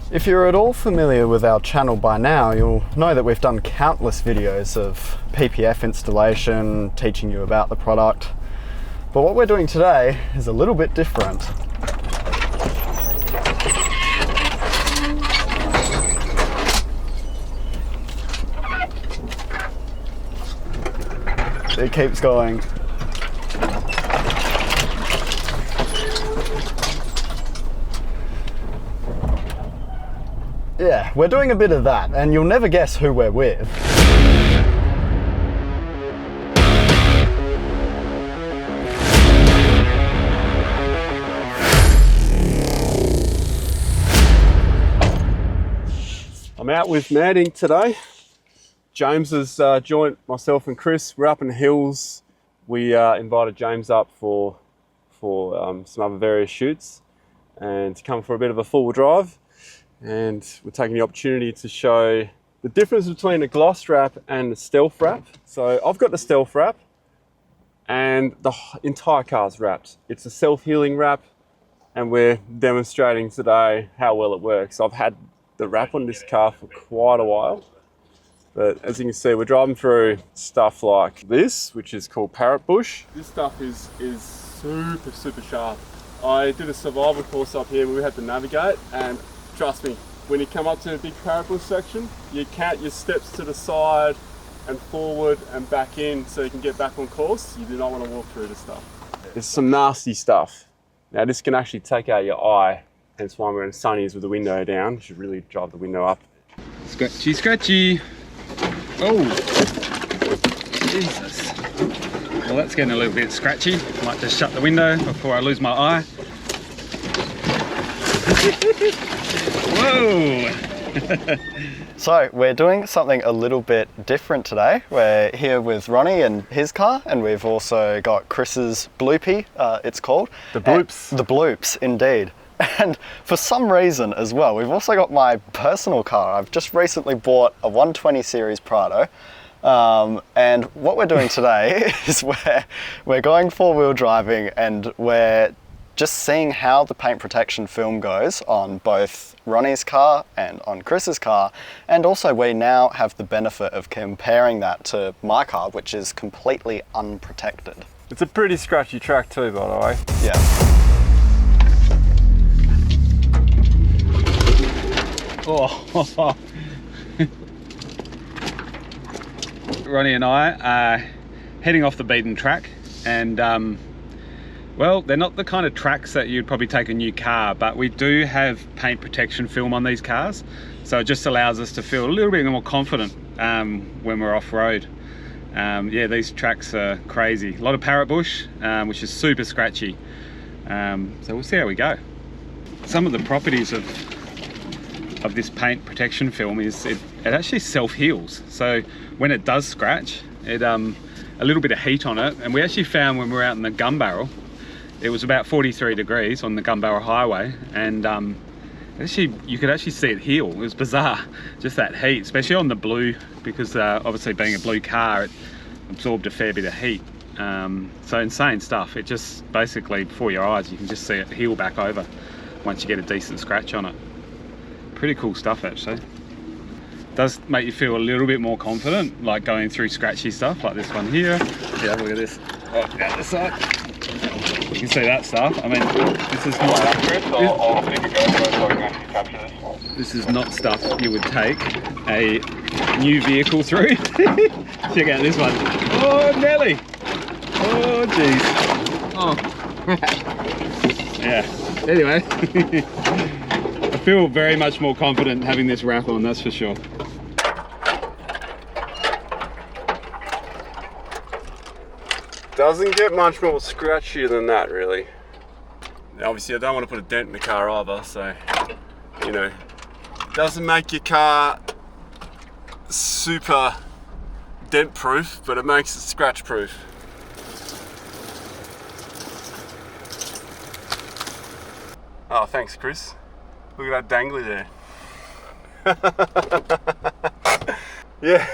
If you're at all familiar with our channel by now, you'll know that we've done countless videos of PPF installation, teaching you about the product. But what we're doing today is a little bit different. It keeps going. Yeah, we're doing a bit of that, and you'll never guess who we're with. I'm out with MADinc today. James has joined myself and Chris. We're up in the hills. We invited James up for some other various shoots and to come for a bit of a full drive. And we're taking the opportunity to show the difference between a gloss wrap and the stealth wrap. So I've got the stealth wrap and the entire car's wrapped. It's a self-healing wrap and we're demonstrating today how well it works. I've had the wrap on this car for quite a while, but as you can see, we're driving through stuff like this, which is called parrot bush. This stuff is super sharp. I did a survival course up here where we had to navigate, and trust me, when you come up to a big parrot bush section, you count your steps to the side and forward and back in so you can get back on course. You do not want to walk through this stuff. There's some nasty stuff. Now this can actually take out your eye, hence why we're in sunnies with the window down. You should really drive the window up. Scratchy, scratchy. Oh, Jesus. Well, that's getting a little bit scratchy. I might just shut the window before I lose my eye. Whoa! So we're doing something a little bit different today. We're here with Ronny and his car, and we've also got Chris's bloopy, it's called. The bloops. The bloops, indeed. And for some reason as well, we've also got my personal car. I've just recently bought a 120 series Prado. And what we're doing today is we're going four-wheel driving, and we're just seeing how the paint protection film goes on both Ronny's car and on Chris's car. And also we now have the benefit of comparing that to my car, which is completely unprotected. It's a pretty scratchy track too, by the way. Yeah. Oh. Ronny and I are heading off the beaten track, and well, they're not the kind of tracks that you'd probably take a new car, but we do have paint protection film on these cars, so it just allows us to feel a little bit more confident when we're off-road. Yeah, these tracks are crazy. A lot of parrot bush, which is super scratchy. So we'll see how we go. Some of the properties of this paint protection film is it actually self-heals. So when it does scratch, it a little bit of heat on it, and we actually found when we were out in the gun barrel, it was about 43 degrees on the gun barrel highway, and actually you could actually see it heal. It was bizarre, just that heat, especially on the blue, because obviously being a blue car, it absorbed a fair bit of heat. So insane stuff. It just basically, before your eyes, you can just see it heal back over once you get a decent scratch on it. Pretty cool stuff, actually. Does make you feel a little bit more confident, like going through scratchy stuff like this one here. Yeah, look at this. Oh, down this side. You can see that stuff. I mean, this is not. This is not stuff you would take a new vehicle through. Check out this one. Oh, Nelly. Oh, jeez. Oh. Yeah. Anyway. I feel very much more confident having this wrap on, that's for sure. Doesn't get much more scratchier than that, really. Now, obviously, I don't want to put a dent in the car either, so, you know, it doesn't make your car super dent proof, but it makes it scratch proof. Oh, thanks, Chris. Look at that dangly there. Yeah.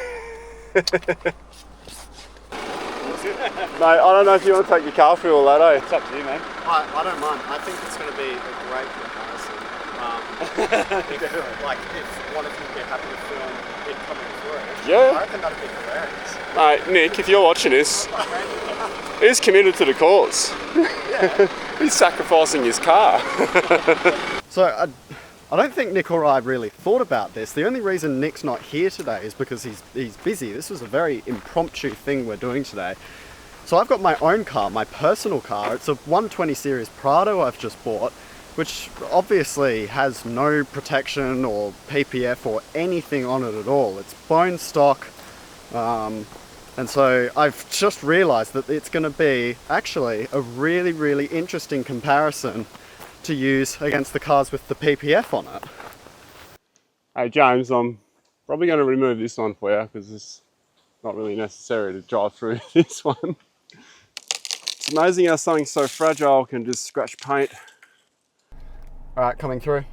Mate, I don't know if you want to take your car through all that, eh? It's up to you, man. I don't mind. I think it's going to be a great comparison. Like if one of you would be happy to film it coming through. Yeah. I reckon that'd be hilarious. Nick, if you're watching this, he's committed to the cause. He's sacrificing his car. So I don't think Nick or I really thought about this. The only reason Nick's not here today is because he's busy. This was a very impromptu thing we're doing today. So I've got my own car, my personal car. It's a 120 series Prado I've just bought, which obviously has no protection or PPF or anything on it at all. It's bone stock. And so I've just realized that it's going to be actually a really, really interesting comparison to use against the cars with the PPF on it. Hey James, I'm probably going to remove this one for you because it's not really necessary to drive through this one. It's amazing how something so fragile can just scratch paint. All right, coming through.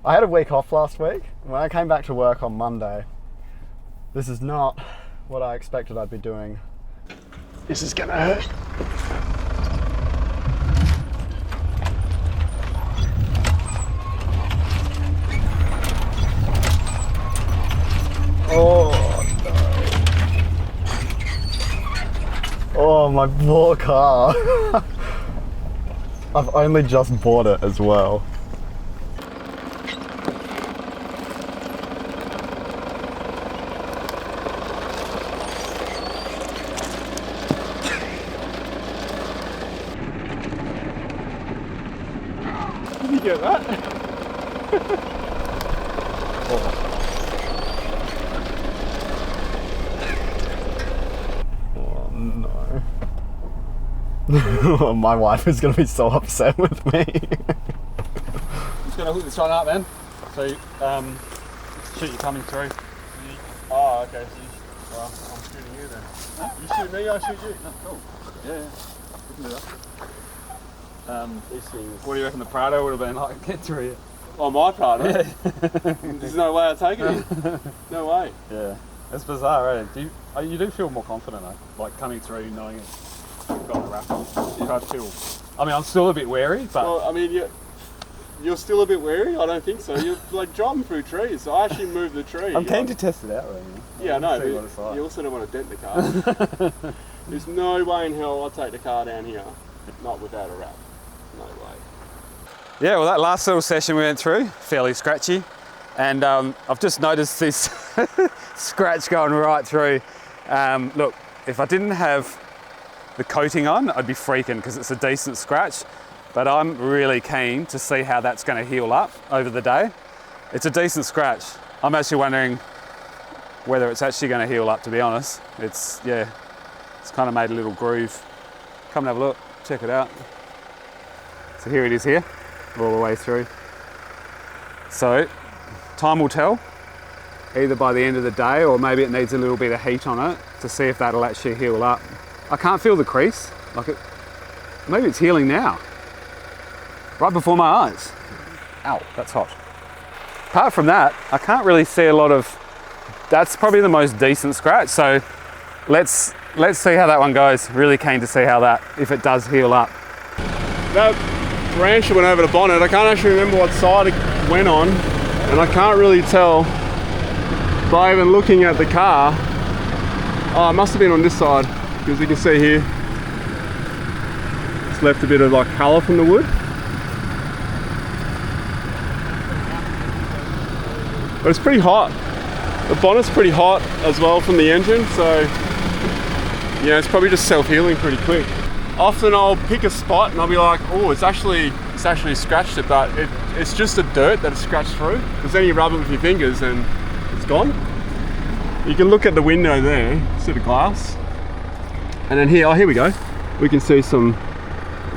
I had a week off last week. When I came back to work on Monday, this is not what I expected I'd be doing. This is gonna hurt. Oh no. Oh, my poor car. I've only just bought it as well. Did you get that? Oh no. My wife is going to be so upset with me. Just gonna hook this one up then. So shoot you coming through. Oh, okay. So well, I'm shooting you then. Huh? You shoot me, I shoot you. Oh, cool. Yeah, we can do that. These things. What do you reckon the Prado would have been like get through you? Oh, my Prado? Yeah. There's no way I'd take it. No way. Yeah, it's bizarre, eh? You do feel more confident, though, like coming through knowing it's got a wrap on. I feel. I mean, I'm still a bit wary, but. Well, I mean, you're still a bit wary? I don't think so. You're like driving through trees. So I actually moved the tree. I'm keen to test it out, though. Yeah, I know, See but what it's like. you also don't want to dent the car. There's no way in hell I'll take the car down here, not without a wrap. No way. Yeah, well, that last little session we went through, fairly scratchy, and I've just noticed this scratch going right through. Look, if I didn't have the coating on, I'd be freaking because it's a decent scratch, but I'm really keen to see how that's going to heal up over the day. It's a decent scratch. I'm actually wondering whether it's actually going to heal up, to be honest. It's kind of made a little groove. Come and have a look, check it out. So here it is here, all the way through. So time will tell, either by the end of the day or maybe it needs a little bit of heat on it to see if that'll actually heal up. I can't feel the crease, maybe it's healing now, right before my eyes. Ow, that's hot. Apart from that, I can't really see a lot of, that's probably the most decent scratch. So let's see how that one goes. Really keen to see how that, if it does heal up. That branch that went over the bonnet, I can't actually remember what side it went on, and I can't really tell by even looking at the car. Oh, it must have been on this side, because you can see here, it's left a bit of like colour from the wood. But it's pretty hot. The bonnet's pretty hot as well from the engine, so yeah, it's probably just self-healing pretty quick. Often I'll pick a spot and I'll be like, oh, it's actually scratched it, but it's just the dirt that it's scratched through. Because then you rub it with your fingers and it's gone. You can look at the window there, see the glass. And then here, oh, here we go. We can see some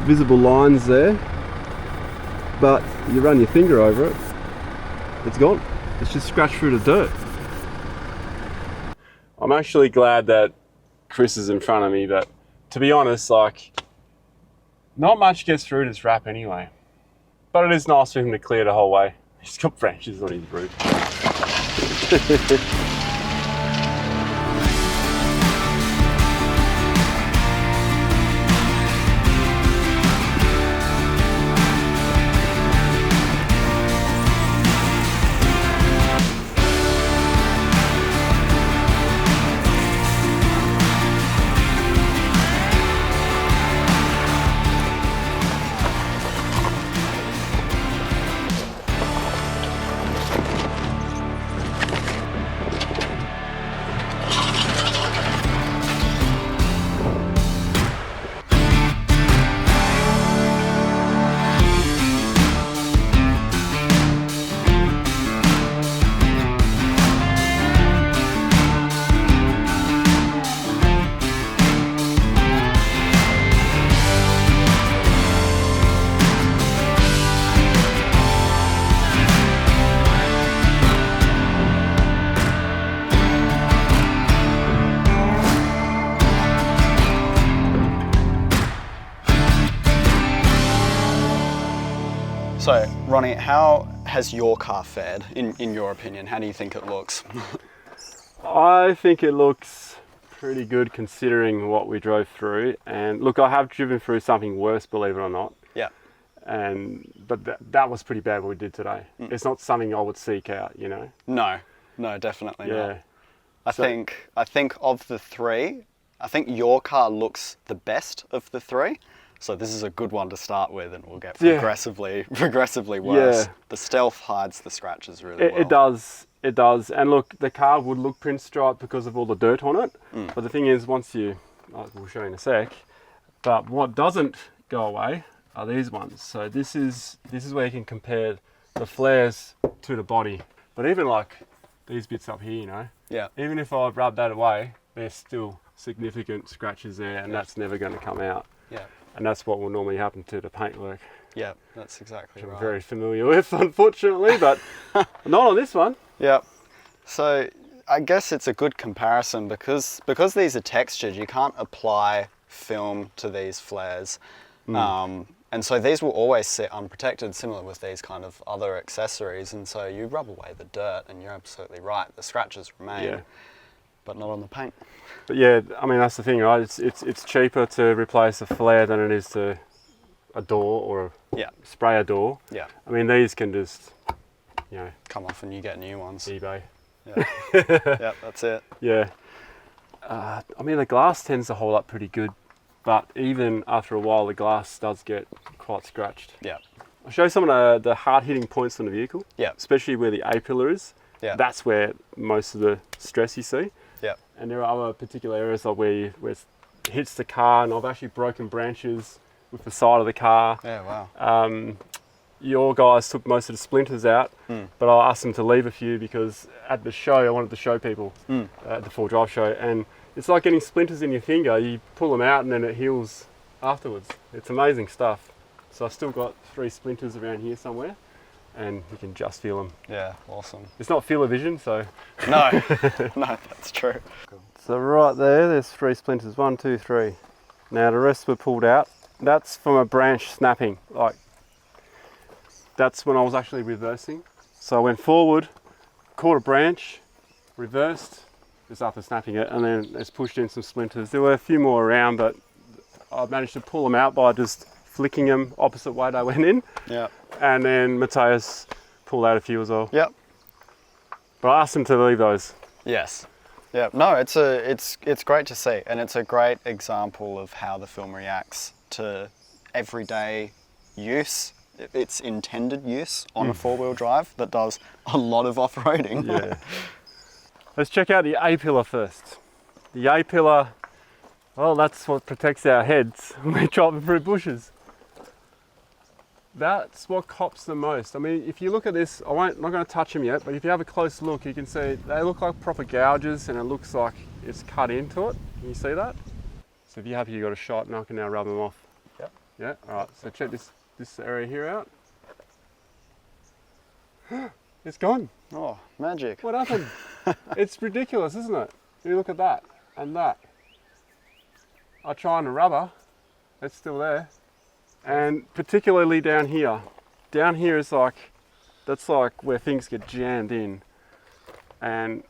visible lines there. But you run your finger over it, it's gone. It's just scratched through the dirt. I'm actually glad that Chris is in front of me, but to be honest, like, not much gets through this wrap anyway. But it is nice for him to clear the whole way. He's got branches on his roof. So, Ronnie, how has your car fared, in your opinion? How do you think it looks? I think it looks pretty good considering what we drove through. And look, I have driven through something worse, believe it or not. Yeah. But that was pretty bad what we did today. It's not something I would seek out, you know? No, definitely not. I think of the three, I think your car looks the best of the three. So this is a good one to start with, and we'll get progressively worse. Yeah. The stealth hides the scratches really well. It does. And look, the car would look pinstripe because of all the dirt on it. But the thing is, we'll show you in a sec, but what doesn't go away are these ones. So this is where you can compare the flares to the body. But even like these bits up here, you know, even if I rub that away, there's still significant scratches there, and that's never going to come out. And that's what will normally happen to the paintwork. Yeah, that's exactly right. I'm very familiar with, unfortunately, but not on this one. Yeah. So I guess it's a good comparison because these are textured, you can't apply film to these flares. And so these will always sit unprotected, similar with these kind of other accessories. And so you rub away the dirt, and you're absolutely right. The scratches remain, but not on the paint. But yeah, I mean, that's the thing, right? It's cheaper to replace a flare than it is to a door or spray a door. Yeah. I mean, these can just, you know, come off and you get new ones. eBay. Yeah. Yeah, that's it. Yeah. I mean, the glass tends to hold up pretty good, but even after a while, the glass does get quite scratched. Yeah. I'll show you some of the hard-hitting points on the vehicle. Yeah. Especially where the A-pillar is. Yeah. That's where most of the stress you see. Yeah. And there are other particular areas like where it hits the car, and I've actually broken branches with the side of the car. Yeah, wow. Your guys took most of the splinters out, but I asked them to leave a few because at the show, I wanted to show people at the 4Drive show, and it's like getting splinters in your finger. You pull them out and then it heals afterwards. It's amazing stuff. So I've still got 3 splinters around here somewhere, and you can just feel them. Yeah, awesome. It's not feel-o-vision, so... No, no, that's true. Cool. So right there's 3 splinters, 1, 2, 3. Now the rest were pulled out. That's from a branch snapping. Like, that's when I was actually reversing. So I went forward, caught a branch, reversed, just after snapping it, and then it's pushed in some splinters. There were a few more around, but I managed to pull them out by just flicking them opposite way they went in. Yeah. And then Mateus pulled out a few as well. Yep. But I asked him to leave those. Yes. Yeah. No, it's great to see, and it's a great example of how the film reacts to everyday use. Its intended use on a 4-wheel drive that does a lot of off-roading. Yeah. Let's check out the A-pillar first. The A-pillar, well, that's what protects our heads when we're driving through bushes. That's what cops the most. I mean, if you look at this, I'm not going to touch them yet, but if you have a close look, you can see they look like proper gouges, and it looks like it's cut into it. Can you see that? So if you're happy you got a shot, and I can now rub them off. Yep. Yeah, all right, so check this area here out. It's gone. Oh, magic. What happened? It's ridiculous, isn't it? You look at that and that. I try on the rubber, it's still there. And particularly down here. Down here is like, that's like where things get jammed in. And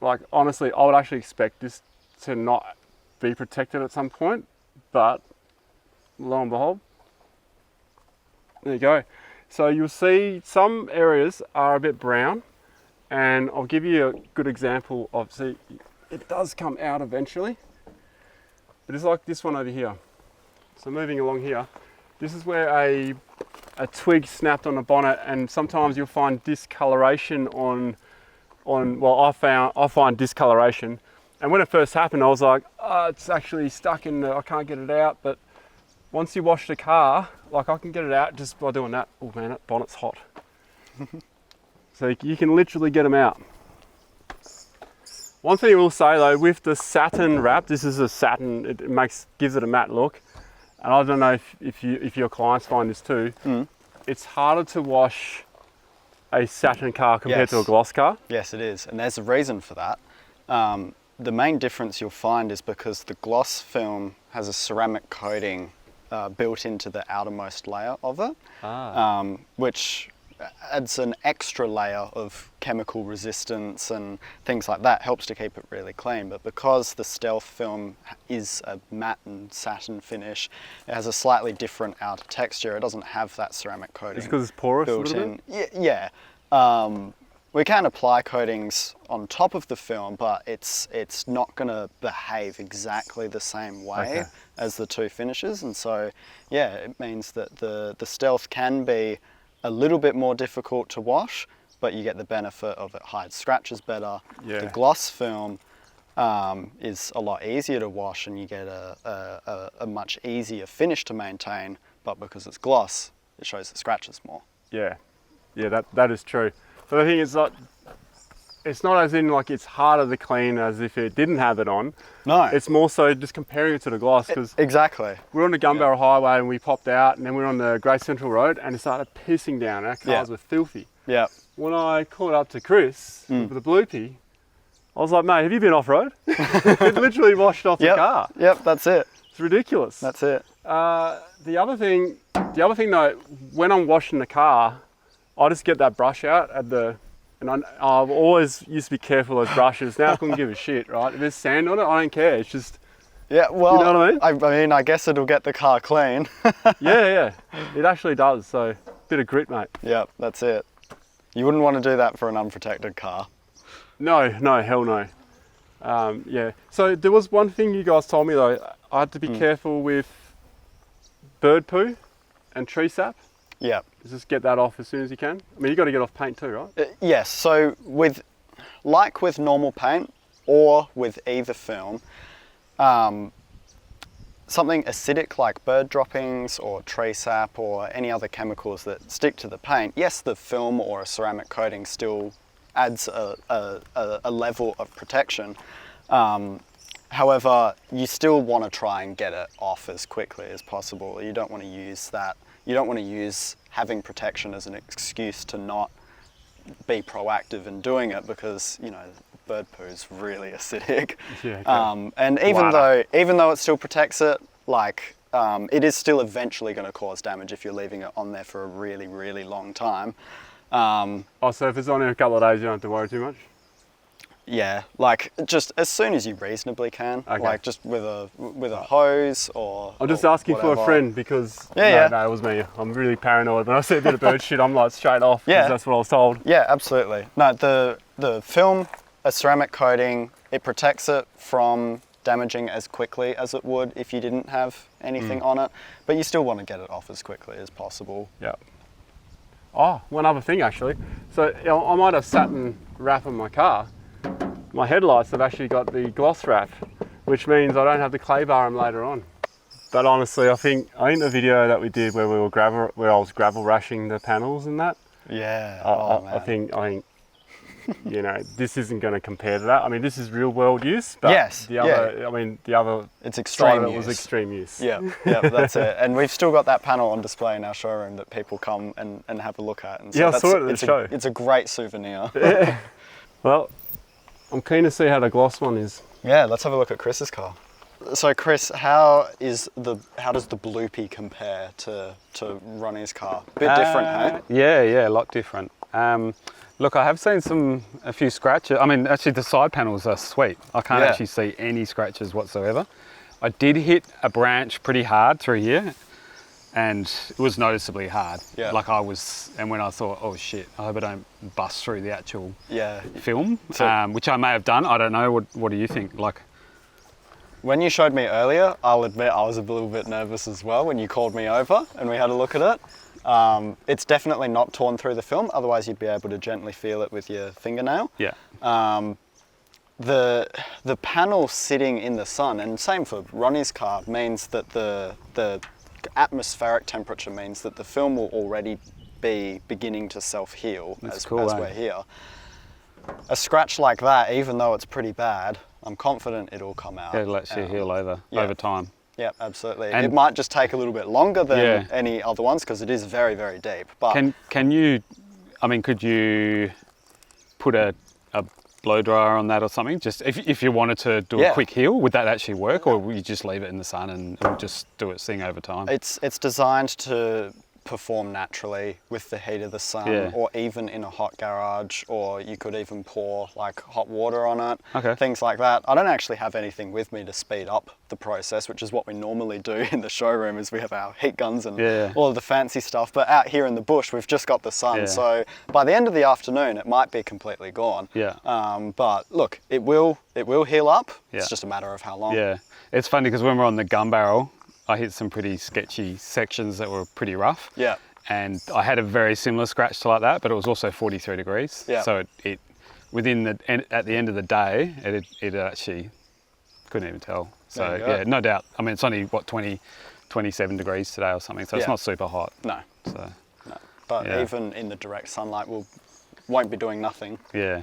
like, honestly, I would actually expect this to not be protected at some point, but lo and behold, there you go. So you'll see some areas are a bit brown, and I'll give you a good example of, see, it does come out eventually, but it's like this one over here. So moving along here, this is where a twig snapped on the bonnet, and sometimes you'll find discoloration on well, I find discoloration. And when it first happened, I was like, oh, it's actually stuck in I can't get it out. But once you wash the car, like I can get it out just by doing that. Oh man, that bonnet's hot. So you can literally get them out. One thing I will say though, with the satin wrap, this is a satin, it gives it a matte look. And I don't know if your clients find this too. It's harder to wash a satin car compared to a gloss car. Yes, it is, and there's a reason for that. The main difference you'll find is because the gloss film has a ceramic coating built into the outermost layer of it, Ah. which adds an extra layer of chemical resistance and things like that, helps to keep it really clean. But because the stealth film is a matte and satin finish, it has a slightly different outer texture. It doesn't have that ceramic coating. It's because it's porous a built little in. bit? Yeah. We can apply coatings on top of the film, but it's not going to behave exactly the same way as the two finishes. And so, yeah, it means that the stealth can be a little bit more difficult to wash, but you get the benefit of it hides scratches better. Yeah. The gloss film is a lot easier to wash, and you get a much easier finish to maintain, but because it's gloss, it shows the scratches more. Yeah, yeah, that is true. But the thing is, like, it's not as in like it's harder to clean as if it didn't have it on. No. It's more so just comparing it to the gloss, because Exactly. we're on the Gunbarrel Highway and we popped out, and then we're on the Great Central Road and it started pissing down. Our cars were filthy. Yeah. When I called up to Chris with the bloopy, I was like, mate, have you been off-road? It literally washed off the car. Yep, that's it. It's ridiculous. That's it. The other thing though, when I'm washing the car, I just get that brush out and I've always used to be careful of those brushes. Now I couldn't give a shit, right? If there's sand on it, I don't care. It's just, Yeah, well, you know what I mean? I mean, I guess it'll get the car clean. yeah, it actually does. So, bit of grit, mate. Yep, that's it. You wouldn't want to do that for an unprotected car. No, hell no. Yeah. So there was one thing you guys told me though. I had to be careful with bird poo and tree sap. Yep. Just get that off as soon as you can. I mean, you got to get off paint too, right? Yes, so with normal paint or with either film, something acidic like bird droppings or tree sap or any other chemicals that stick to the paint, yes, the film or a ceramic coating still adds a level of protection. However, you still want to try and get it off as quickly as possible. You don't want to use that. You don't want to use having protection as an excuse to not be proactive in doing it, because, you know, bird poo is really acidic. Yeah, okay. And even though it still protects it, like, it is still eventually going to cause damage if you're leaving it on there for a really, really long time. So if it's on in a couple of days, you don't have to worry too much? Yeah, like just as soon as you reasonably can, Okay. like just with a hose or. I'm just or asking for a whatever. friend because Yeah. No, it was me. I'm really paranoid. When I see a bit of bird shit, I'm like straight off. 'Cause Yeah. that's what I was told. Yeah, absolutely. No, the film, a ceramic coating, it protects it from damaging as quickly as it would if you didn't have anything on it, but you still want to get it off as quickly as possible. Yeah. Oh, one other thing actually. So you know, I might have satin wrap on my car. My headlights have actually got the gloss wrap, which means I don't have to clay bar them later on. But honestly, I think the video that we did where I was gravel rashing the panels and that. Yeah. I think you know, this isn't going to compare to that. I mean, this is real world use, but Yes, the other, I mean, the other it's side extreme of it use. was extreme use. Yeah, that's it. And we've still got that panel on display in our showroom that people come and have a look at. And so Yeah, I saw it at the show. It's a great souvenir. Well, I'm keen to see how the gloss one is. Yeah, let's have a look at Chris's car. So Chris, how does the bloopy compare to Ronny's car? Bit different, hey? Yeah, a lot different. Look, I have seen a few scratches. I mean, actually the side panels are sweet. I can't actually see any scratches whatsoever. I did hit a branch pretty hard through here, and it was noticeably hard. Yeah. Like and when I thought, oh shit, I hope I don't bust through the actual film, So- which I may have done. I don't know. What do you think? Like, When you showed me earlier, I'll admit I was a little bit nervous as well when you called me over and we had a look at it. It's definitely not torn through the film, otherwise you'd be able to gently feel it with your fingernail. yeah. The panel sitting in the sun, and same for Ronny's car, means that the atmospheric temperature means that the film will already be beginning to self-heal as we're here. A scratch like that, even though it's pretty bad, I'm confident it'll come out. It lets you heal over time. Yeah, absolutely. And it might just take a little bit longer than any other ones because it is very, very deep. But Can you? I mean, could you put a blow dryer on that or something? Just if you wanted to do a quick heal, would that actually work, or will you just leave it in the sun and just do its thing over time? It's designed to perform naturally with the heat of the sun, or even in a hot garage, or you could even pour like hot water on it, things like that. I don't actually have anything with me to speed up the process, which is what we normally do in the showroom, is we have our heat guns and all of the fancy stuff, but out here in the bush we've just got the sun, so by the end of the afternoon it might be completely gone. But look, it will heal up. It's just a matter of how long. It's funny because when we're on the gun barrel, I hit some pretty sketchy sections that were pretty rough. And I had a very similar scratch to like that, but it was also 43 degrees. So it at the end of the day, it actually couldn't even tell. So yeah, no doubt. I mean, it's only what 27 degrees today or something, so it's not super hot. No. So but even in the direct sunlight, won't be doing nothing. No,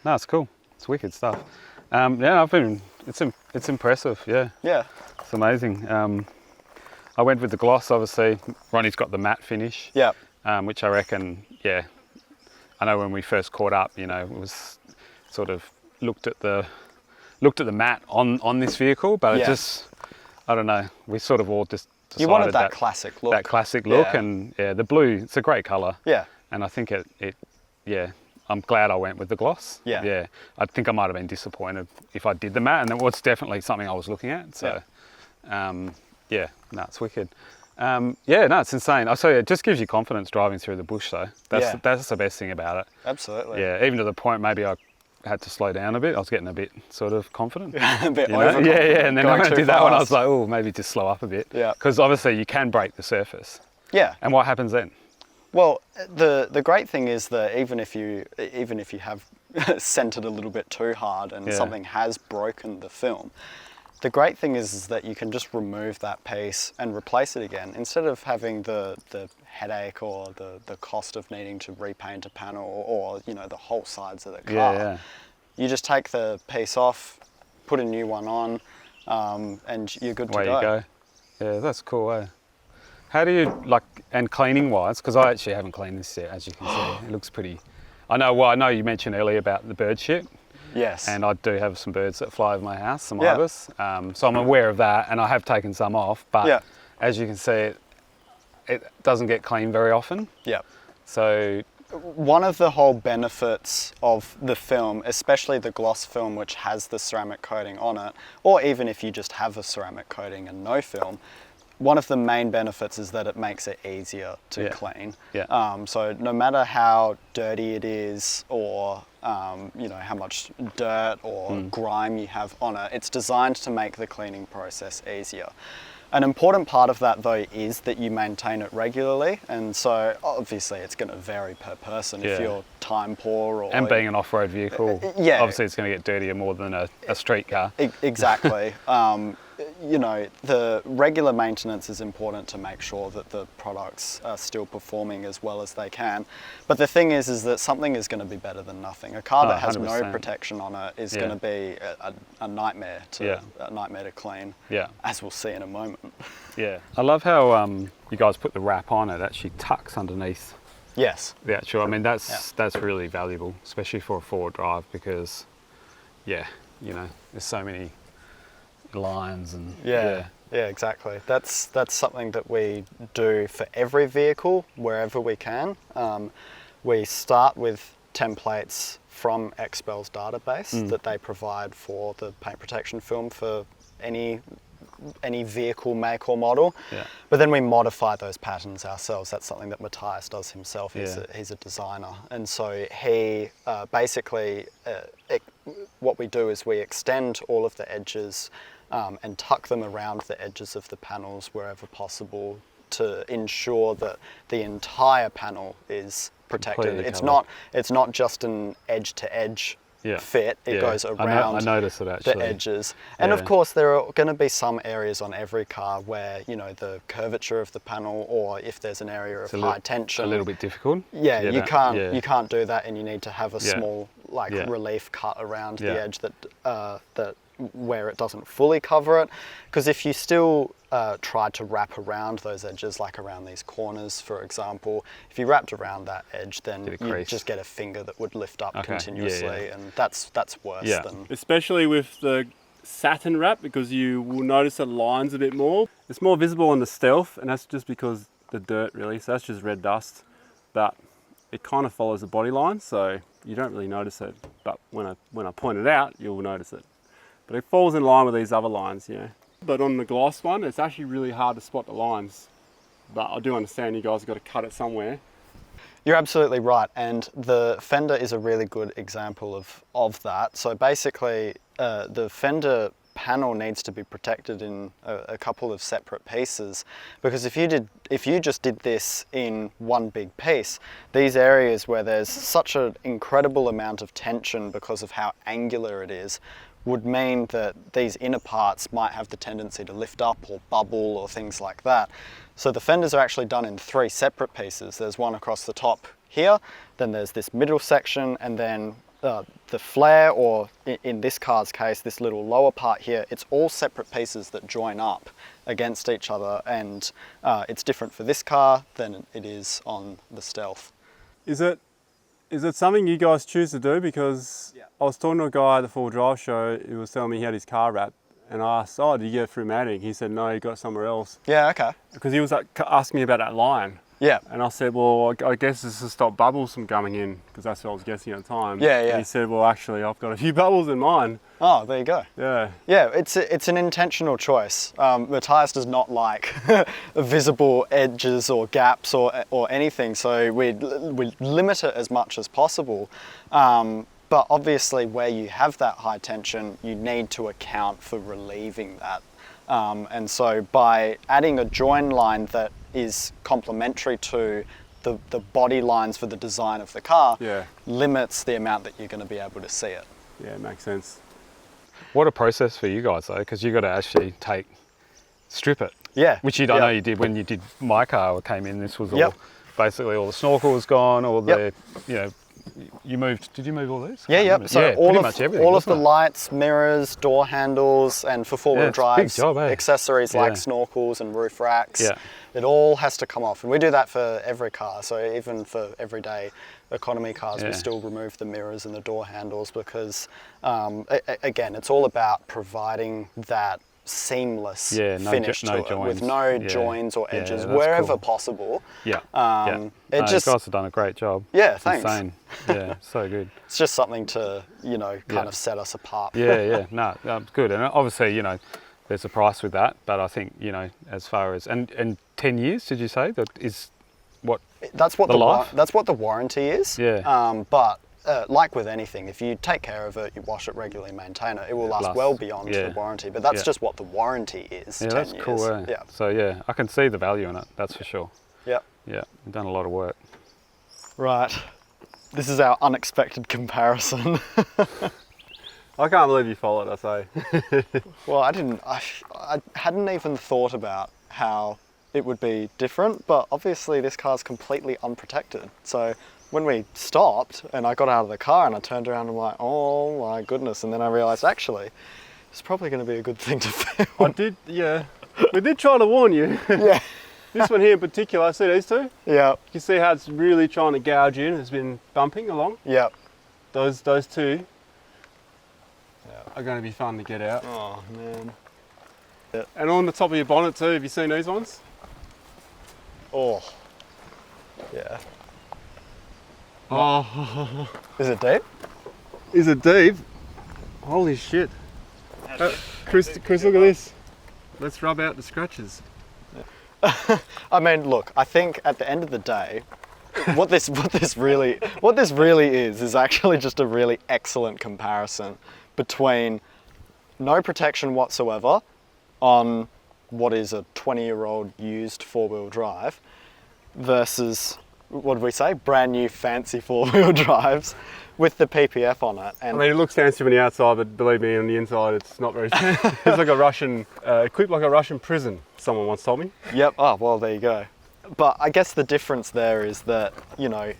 it's cool. It's wicked stuff. It's impressive. It's amazing. I went with the gloss, obviously. Ronnie's got the matte finish. Which I reckon, I know when we first caught up, you know, it was sort of looked at the matte on this vehicle, but it just, I don't know, we sort of all just decided you wanted that classic look. That classic look, and the blue, it's a great colour. And I think I'm glad I went with the gloss. I think I might have been disappointed if I did the matte, and it was definitely something I was looking at. So, it's wicked. It's insane. I say it just gives you confidence driving through the bush, though. That's the best thing about it. Absolutely. Even to the point maybe I had to slow down a bit. I was getting a bit sort of confident. A bit overconfident. And then when I did that one, I was like, oh, maybe just slow up a bit. Because obviously you can break the surface. And what happens then? Well, the great thing is that even if you have centered a little bit too hard and something has broken the film, the great thing is that you can just remove that piece and replace it again, instead of having the headache or the cost of needing to repaint a panel or the whole sides of the car. You just take the piece off, put a new one on, and you're good to go. Away you go. Yeah, that's cool. How do you and cleaning wise, because I actually haven't cleaned this yet, as you can see. It looks pretty. I know you mentioned earlier about the bird shit. Yes. And I do have some birds that fly over my house, some ibis. So I'm aware of that, and I have taken some off, but as you can see, it doesn't get cleaned very often. So one of the whole benefits of the film, especially the gloss film which has the ceramic coating on it, or even if you just have a ceramic coating and no film, one of the main benefits is that it makes it easier to clean. So no matter how dirty it is, or how much dirt or grime you have on it, it's designed to make the cleaning process easier. An important part of that, though, is that you maintain it regularly, and so obviously it's going to vary per person if you're time poor or... And being an off-road vehicle, obviously it's going to get dirtier more than a street car. Exactly. The regular maintenance is important to make sure that the products are still performing as well as they can. But the thing is that something is going to be better than nothing. A car that has 100%. No protection on it is going to be a nightmare to clean, as we'll see in a moment. I love how you guys put the wrap on. It actually tucks underneath. Yes. The actual, I mean, that's really valuable, especially for a four-wheel drive, because there's so many lines and exactly. That's something that we do for every vehicle wherever we can. We start with templates from XPEL's database that they provide for the paint protection film for any vehicle make or model, but then we modify those patterns ourselves. That's something that Matthias does himself. He's a designer, and so he basically what we do is we extend all of the edges and tuck them around the edges of the panels wherever possible to ensure that the entire panel is protected. It's not just an edge to edge fit. It goes around I noticed it actually. The edges. And of course there are going to be some areas on every car where the curvature of the panel, or if there's an area of high tension, a little bit difficult. You can't do that, and you need to have a small relief cut around the edge that where it doesn't fully cover it. Because if you still tried to wrap around those edges, like around these corners, for example, if you wrapped around that edge, then you just get a finger that would lift up continuously, and that's worse than... Especially with the satin wrap, because you will notice the lines a bit more. It's more visible on the Stealth, and that's just because the dirt really, so that's just red dust, but it kind of follows the body line, so you don't really notice it, but when I point it out, you'll notice it. But it falls in line with these other lines, you know. But on the gloss one, it's actually really hard to spot the lines, but I do understand you guys have got to cut it somewhere. You're absolutely right, and the fender is a really good example of that. So basically, the fender panel needs to be protected in a couple of separate pieces, because if you just did this in one big piece, these areas where there's such an incredible amount of tension because of how angular it is would mean that these inner parts might have the tendency to lift up or bubble or things like that. So the fenders are actually done in 3 separate pieces. There's one across the top here, then there's this middle section, and then the flare, or in this car's case, this little lower part here, it's all separate pieces that join up against each other, and it's different for this car than it is on the Stealth. Is it something you guys choose to do? Because I was talking to a guy at the 4 Drive show who was telling me he had his car wrapped, and I asked, oh, did you get it through MADinc? He said, no, he got it somewhere else. Yeah, okay. Because he was asking me about that line. Yeah. And I said, well, I guess it's to stop bubbles from coming in, because that's what I was guessing at the time. Yeah, yeah. And he said, well, actually, I've got a few bubbles in mine. Oh, there you go. Yeah. Yeah, it's an intentional choice. Matthias does not like visible edges or gaps or anything, so we limit it as much as possible. But obviously, where you have that high tension, you need to account for relieving that. And so by adding a join line that is complementary to the body lines for the design of the car, limits the amount that you're going to be able to see it. Yeah, it makes sense. What a process for you guys though, because you've got to actually strip it. Yeah. Which I know you did when you did my car came in. This was all, basically all the snorkel was gone, all the, you know, did you move all these? Yeah, yep. So yeah, all of the it? lights, mirrors, door handles, and for four-wheel drives, big job, accessories like snorkels and roof racks, it all has to come off. And we do that for every car. So even for everyday economy cars, we still remove the mirrors and the door handles because, again, it's all about providing that seamless finish to it with no joins or edges wherever possible. You guys have done a great job. Yeah, thanks. Insane. Yeah, so good. It's just something to, you know, kind of set us apart. No, good. And obviously, you know, there's a price with that, but I think, you know, as far as, and 10 years, did you say, that is what? That's what that's what the warranty is. Yeah. But like with anything, if you take care of it, you wash it regularly, maintain it, it will last well beyond the warranty. But that's just what the warranty is. Yeah, 10 that's years. cool. Yeah. So yeah, I can see the value in it. That's for sure. Yeah. Yeah, we've done a lot of work. Right. This is our unexpected comparison. I can't believe you followed, I say. Well, I hadn't even thought about how it would be different, but obviously this car's completely unprotected. So when we stopped and I got out of the car and I turned around, I'm like, oh my goodness. And then I realized, actually, it's probably going to be a good thing to film. We did try to warn you. Yeah. This one here in particular, see these two? Yeah. You can see how it's really trying to gouge in. It's been bumping along. Yeah. Those two are going to be fun to get out. Oh, man. And on the top of your bonnet too, have you seen these ones? Oh. Yeah. Oh. Is it deep? Is it deep? Holy shit. Chris, look at this. Let's rub out the scratches. I mean, look, I think at the end of the day, what this really is actually just a really excellent comparison between no protection whatsoever on what is a 20-year-old used four-wheel drive versus, what did we say, brand new fancy four-wheel drives with the PPF on it. And I mean, it looks fancy on the outside, but believe me, on the inside, it's not very fancy. It's like a Russian, equipped like a Russian prison, someone once told me. Yep, oh, well, there you go. But I guess the difference there is that, you know,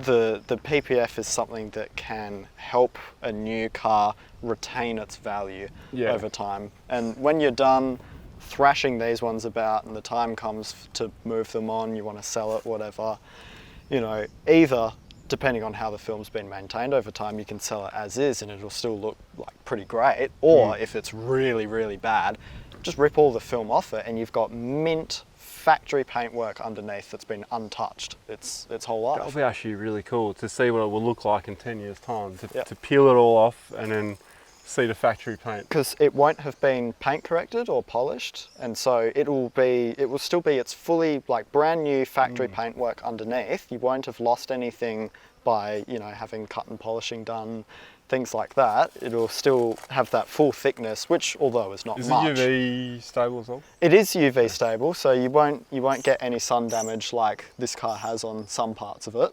the PPF is something that can help a new car retain its value over time. And when you're done thrashing these ones about and the time comes to move them on, you want to sell it, whatever, you know, either depending on how the film's been maintained over time, you can sell it as is and it'll still look like pretty great, or if it's really, really bad, just rip all the film off it and you've got mint factory paintwork underneath that's been untouched its whole life. That'll be actually really cool to see what it will look like in 10 years time, to peel it all off and then see the factory paint. Because it won't have been paint corrected or polished, and so it will still be its fully like brand new factory paintwork underneath. You won't have lost anything by, you know, having cut and polishing done, things like that. It'll still have that full thickness, which although is not much. Is it UV stable as well? It is UV stable, so you won't get any sun damage like this car has on some parts of it.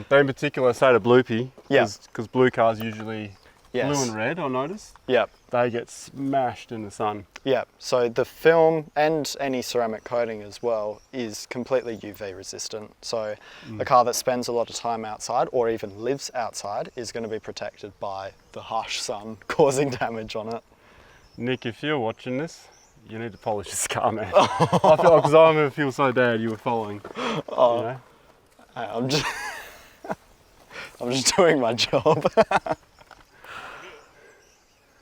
But in particular, say the Bloopy, Yeah. because blue cars usually Yes. blue and red, I noticed. Yep. They get smashed in the sun. Yeah, so the film and any ceramic coating as well is completely UV resistant. So a car that spends a lot of time outside or even lives outside is going to be protected by the harsh sun causing damage on it. Nick, if you're watching this, you need to polish this car, man. I feel because I'm gonna feel so bad you were following. Oh, You know? I'm just I'm just doing my job.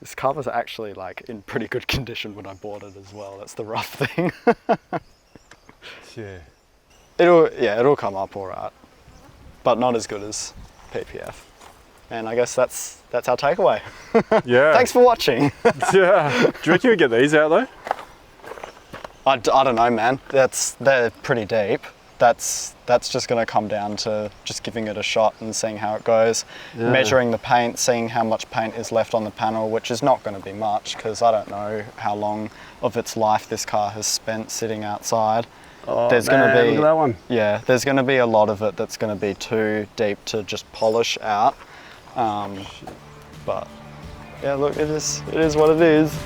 This car was actually like in pretty good condition when I bought it as well. That's the rough thing. Yeah. It'll come up all right, but not as good as PPF. And I guess that's our takeaway. Yeah. Thanks for watching. Yeah. Do you reckon we get these out though? I don't know, man. They're pretty deep. That's just going to come down to just giving it a shot and seeing how it goes, measuring the paint, seeing how much paint is left on the panel, which is not going to be much because I don't know how long of its life this car has spent sitting outside. Oh, There's going to be, look at that one. yeah, there's going to be a lot of it that's going to be too deep to just polish out. But yeah, look, it is what it is.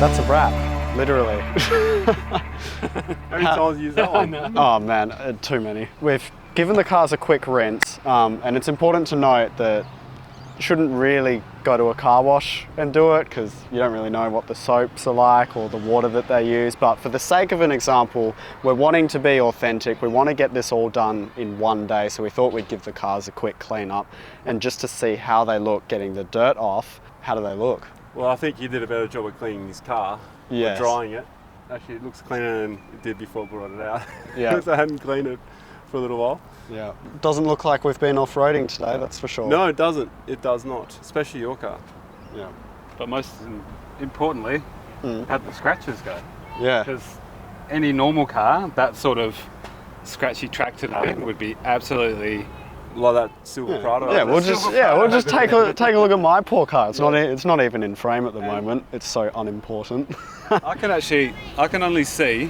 That's a wrap, literally. How many times you use that one? Oh man, too many. We've given the cars a quick rinse, and it's important to note that you shouldn't really go to a car wash and do it because you don't really know what the soaps are like or the water that they use. But for the sake of an example, we're wanting to be authentic. We want to get this all done in one day, so we thought we'd give the cars a quick clean up and just to see how they look, getting the dirt off. How do they look? Well, I think you did a better job of cleaning this car. Yes. Drying it. Actually, it looks cleaner than it did before I brought it out. Yeah. Because I hadn't cleaned it for a little while. Yeah. Doesn't look like we've been off-roading today, that's for sure. No, it doesn't. It does not. Especially your car. Yeah. But most importantly, how'd the scratches go? Yeah. Because any normal car, that sort of scratchy track today would be absolutely. Like that silver Prado. Yeah, we'll just take a look at my poor car. It's not even in frame at the moment. It's so unimportant. I can only see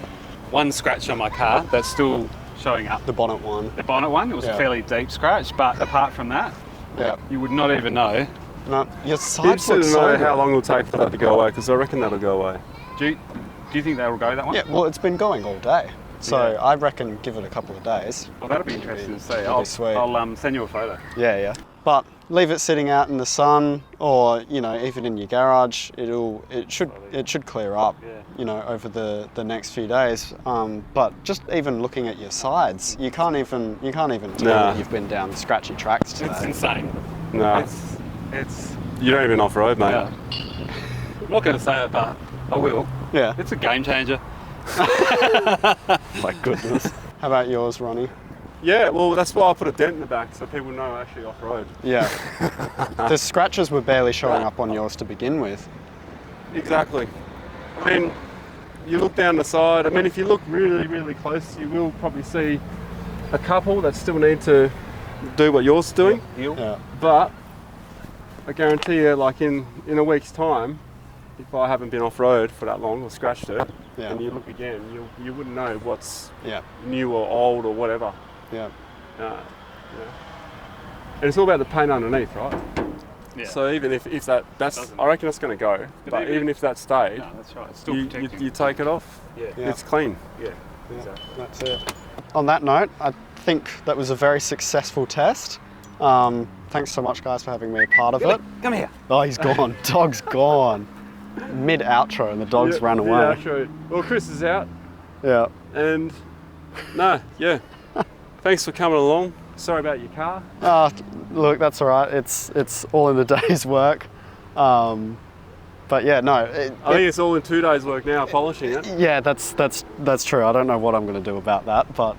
one scratch on my car that's still showing up. The bonnet one. The bonnet one, it was a fairly deep scratch, but apart from that, you would not even know. No, your It's sides interesting look to so know good. how long it'll take for that to go away, because I reckon that'll go away. Do you think they will go, that one? Yeah, well, it's been going all day. So I reckon give it a couple of days. Well, that'll be interesting to see. That'll be sweet. I'll send you a photo. Yeah. But leave it sitting out in the sun, or even in your garage. It should clear up. Over the next few days. But just even looking at your sides, you can't even tell that you've been down scratchy tracks today. It's insane. No. It's You don't even off-road, mate. I'm not going to say it, but I will. Yeah. It's a game changer. My goodness. How about yours, Ronnie? Yeah, well, that's why I put a dent in the back, so people know I'm actually off-road. Yeah. The scratches were barely showing up on yours to begin with. Exactly. I mean, you look down the side, if you look really, really close, you will probably see a couple that still need to do what yours is doing. Yeah. But I guarantee you, like in a week's time, if I haven't been off-road for that long or scratched it, and you look again, you wouldn't know what's new or old or whatever. Yeah. And it's all about the paint underneath, right? Yeah. So even if that's I reckon it's going to go. But even if that stayed, that's right. It's still protecting. you take it off, it's clean. Yeah, exactly. That's it. On that note, I think that was a very successful test. Thanks so much, guys, for having me a part of it. Come here. Oh, he's gone. Dog's gone. Mid-outro and the dog's ran away. Outro. Well, Chris is out. Yeah. And thanks for coming along. Sorry about your car. Look, that's all right. It's all in the day's work. But yeah, no. I think it's all in 2 days' work now, polishing it. Yeah, that's true. I don't know what I'm going to do about that, but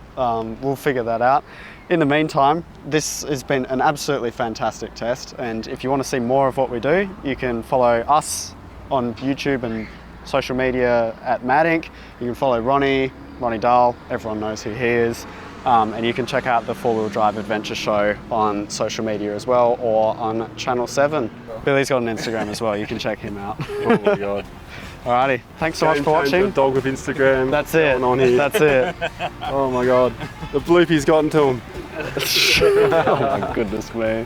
we'll figure that out. In the meantime, this has been an absolutely fantastic test, and if you want to see more of what we do, you can follow us on YouTube and social media at MADinc. You can follow Ronny Dahl. Everyone knows who he is. And you can check out the 4-wheel drive adventure show on social media as well, or on Channel 7. Billy's got an Instagram as well, you can check him out. Oh my God. Alrighty, thanks so much for watching. Dog with Instagram. That's it. On here. That's it. Oh my God. The bloopy's gotten to him. Oh my goodness me.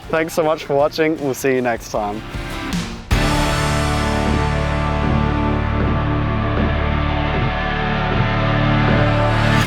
Thanks so much for watching. We'll see you next time.